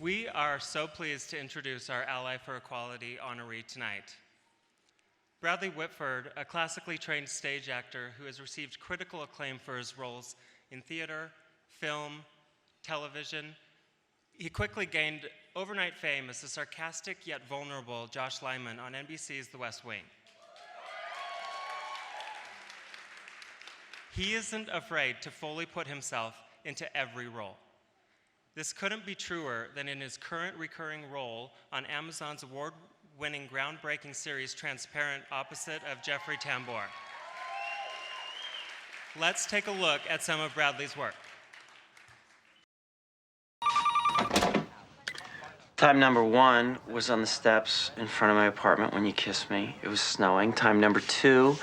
We are so pleased to introduce our Ally for Equality honoree tonight. Bradley Whitford, a classically trained stage actor who has received critical acclaim for his roles in theater, film, television. He quickly gained overnight fame as the sarcastic yet vulnerable Josh Lyman on NBC's The West Wing. He isn't afraid to fully put himself into every role. This couldn't be truer than in his current recurring role on Amazon's award-winning groundbreaking series Transparent opposite of Jeffrey Tambor. Let's take a look at some of Bradley's work. Time number 1 was on the steps in front of my apartment when you kissed me. It was snowing. Time number 2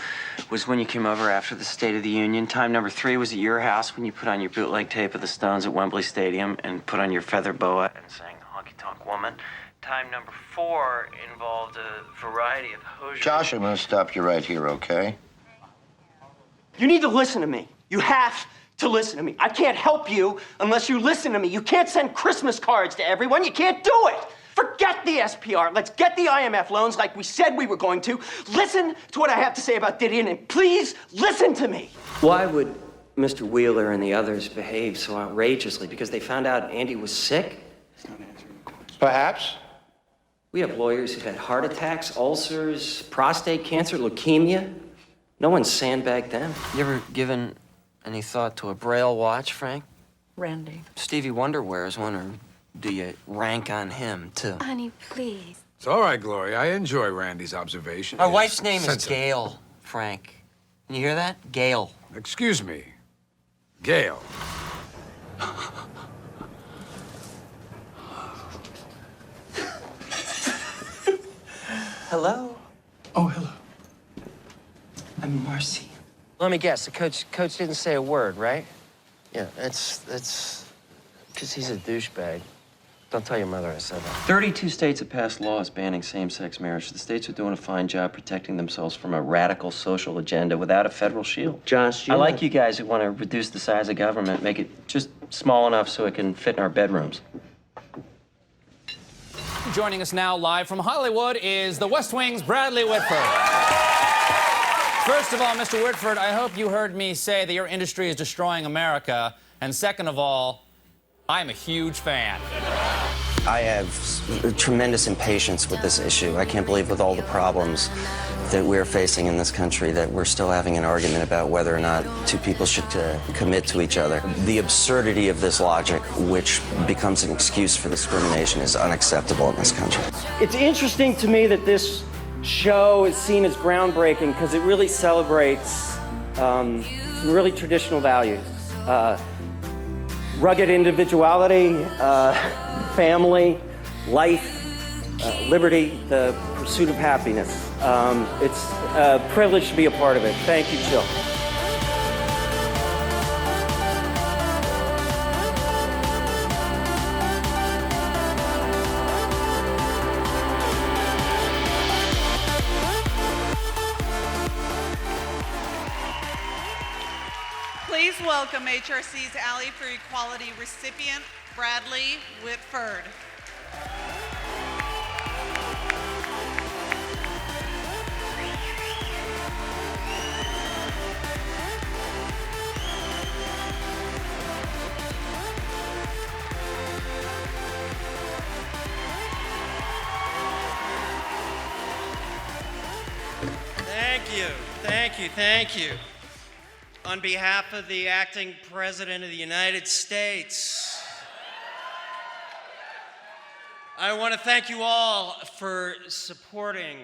was when you came over after the State of the Union. Time number 3 was at your house when you put on your bootleg tape of the Stones at Wembley Stadium and put on your feather boa and sang Honky Tonk Woman. Time number 4 involved a variety of hosiery. Josh, I'm going to stop you right here, okay? You need to listen to me. You have to listen to me. I can't help you unless you listen to me. You can't send Christmas cards to everyone. You can't do it. Forget the SPR. Let's get the IMF loans like we said we were going to. Listen to what I have to say about Didion, and please listen to me. Why would Mr. Wheeler and the others behave so outrageously? Because they found out Andy was sick? Perhaps. We have lawyers who've had heart attacks, ulcers, prostate cancer, leukemia. No one sandbagged them. You ever given any thought to a Braille watch, Frank? Randy. Stevie Wonder wears one, or do you rank on him, too? Honey, please. It's all right, Gloria. I enjoy Randy's observation. My wife's name is sensitive. Gail, Frank. Can you hear that? Gail. Excuse me. Gail. Hello? Oh, hello. I'm Marcy. Let me guess. The coach didn't say a word, right? Yeah, it's because he's a douchebag. Don't tell your mother I said that. 32 states have passed laws banning same-sex marriage. The states are doing a fine job protecting themselves from a radical social agenda without a federal shield. Josh, I like you guys who want to reduce the size of government, make it just small enough so it can fit in our bedrooms. Joining us now live from Hollywood is the West Wing's Bradley Whitford. First of all, Mr. Whitford, I hope you heard me say that your industry is destroying America. And second of all, I'm a huge fan. I have tremendous impatience with this issue. I can't believe with all the problems that we're facing in this country that we're still having an argument about whether or not two people should commit to each other. The absurdity of this logic, which becomes an excuse for discrimination, is unacceptable in this country. It's interesting to me that this show is seen as groundbreaking because it really celebrates some really traditional values. Rugged individuality, family, life, liberty, the pursuit of happiness. It's a privilege to be a part of it. Thank you, Jill. Please welcome HRC's Ally for Equality recipient, Bradley Whitford. Thank you. On behalf of the acting president of the United States, I want to thank you all for supporting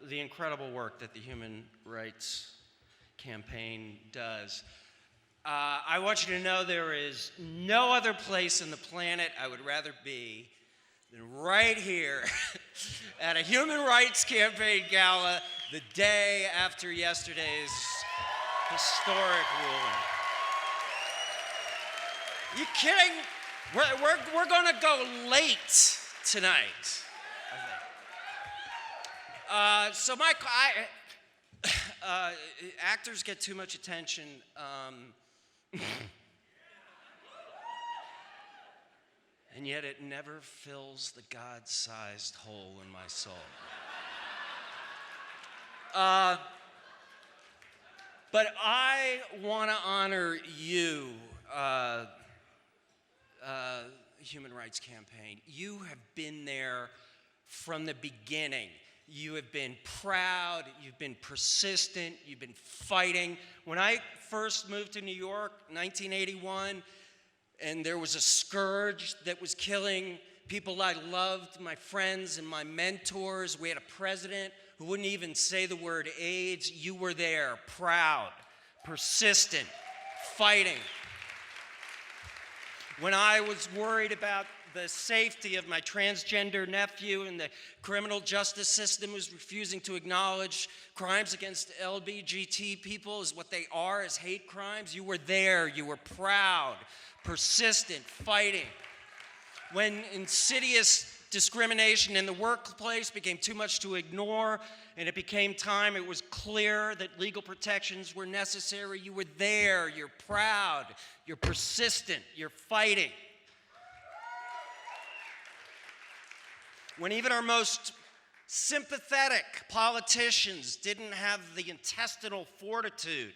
the incredible work that the Human Rights Campaign does. I want you to know there is no other place on the planet I would rather be than right here at a Human Rights Campaign gala the day after yesterday's historic ruling. You kidding? We're gonna go late tonight, I think. So Mike, actors get too much attention. And and yet it never fills the God-sized hole in my soul. But I want to honor you, Human Rights Campaign. You have been there from the beginning. You have been proud, you've been persistent, you've been fighting. When I first moved to New York, 1981, and there was a scourge that was killing people I loved, my friends and my mentors, we had a president who wouldn't even say the word AIDS. You were there, proud, persistent, fighting. When I was worried about the safety of my transgender nephew and the criminal justice system was refusing to acknowledge crimes against LGBT people as what they are, as hate crimes, you were there, you were proud, persistent, fighting. When insidious discrimination in the workplace became too much to ignore, and it became time, it was clear that legal protections were necessary, you were there, you're proud, you're persistent, you're fighting. When even our most sympathetic politicians didn't have the intestinal fortitude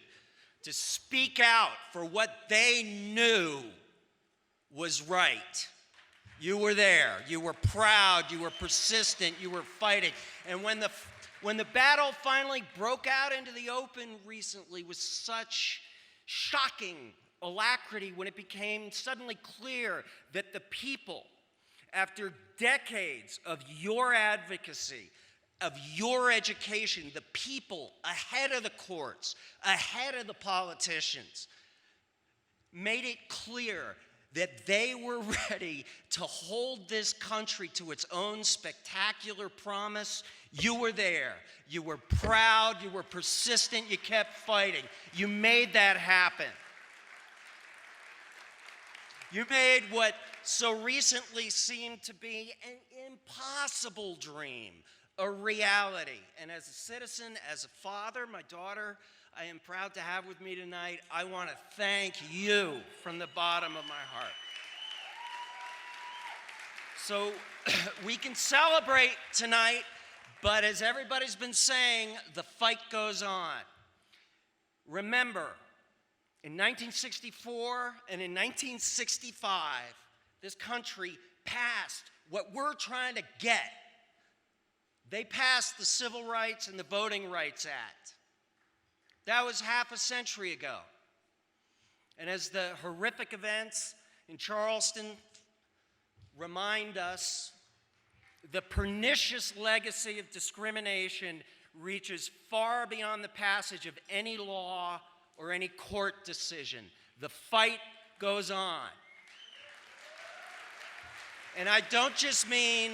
to speak out for what they knew was right, you were there, you were proud, you were persistent, you were fighting. And when the battle finally broke out into the open recently with such shocking alacrity, when it became suddenly clear that the people, after decades of your advocacy, of your education, the people ahead of the courts, ahead of the politicians, made it clear that they were ready to hold this country to its own spectacular promise, you were there. You were proud, you were persistent, you kept fighting. You made that happen. You made what so recently seemed to be an impossible dream a reality. And as a citizen, as a father, my daughter, I am proud to have with me tonight. I want to thank you from the bottom of my heart. So we can celebrate tonight, but as everybody's been saying, the fight goes on. Remember, in 1964 and in 1965, this country passed what we're trying to get. They passed the Civil Rights and the Voting Rights Act. That was half a century ago. And as the horrific events in Charleston remind us, the pernicious legacy of discrimination reaches far beyond the passage of any law or any court decision. The fight goes on. And I don't just mean,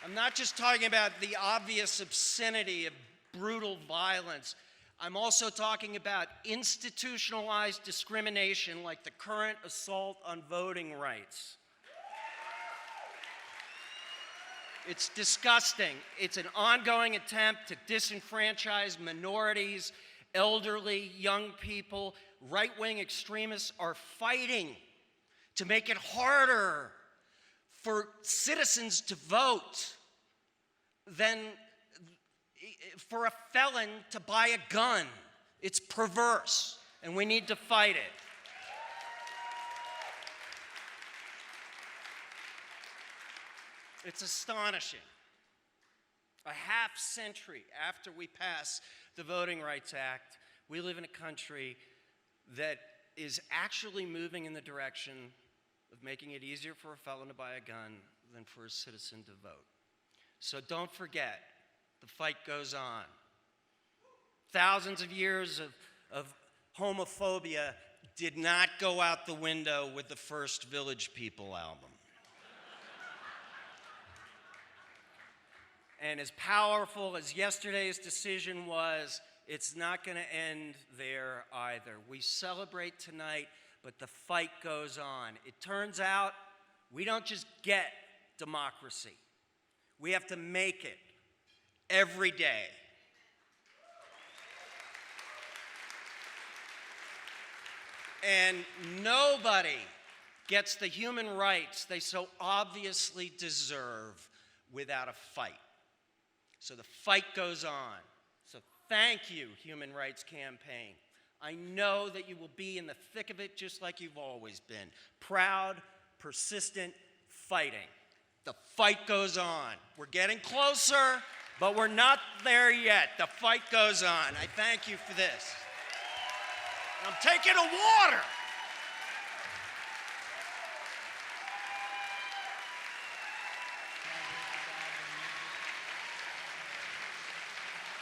I'm not just talking about the obvious obscenity of brutal violence. I'm also talking about institutionalized discrimination like the current assault on voting rights. It's disgusting. It's an ongoing attempt to disenfranchise minorities, elderly, young people. Right-wing extremists are fighting to make it harder for citizens to vote than for a felon to buy a gun. It's perverse, and we need to fight it. It's astonishing. A half century after we pass the Voting Rights Act, we live in a country that is actually moving in the direction of making it easier for a felon to buy a gun than for a citizen to vote. So don't forget, the fight goes on. Thousands of years of homophobia did not go out the window with the first Village People album. And as powerful as yesterday's decision was, it's not going to end there either. We celebrate tonight, but the fight goes on. It turns out we don't just get democracy. We have to make it every day. And nobody gets the human rights they so obviously deserve without a fight. So the fight goes on. So thank you, Human Rights Campaign. I know that you will be in the thick of it just like you've always been. Proud, persistent, fighting. The fight goes on. We're getting closer, but we're not there yet. The fight goes on. I thank you for this. I'm taking a water.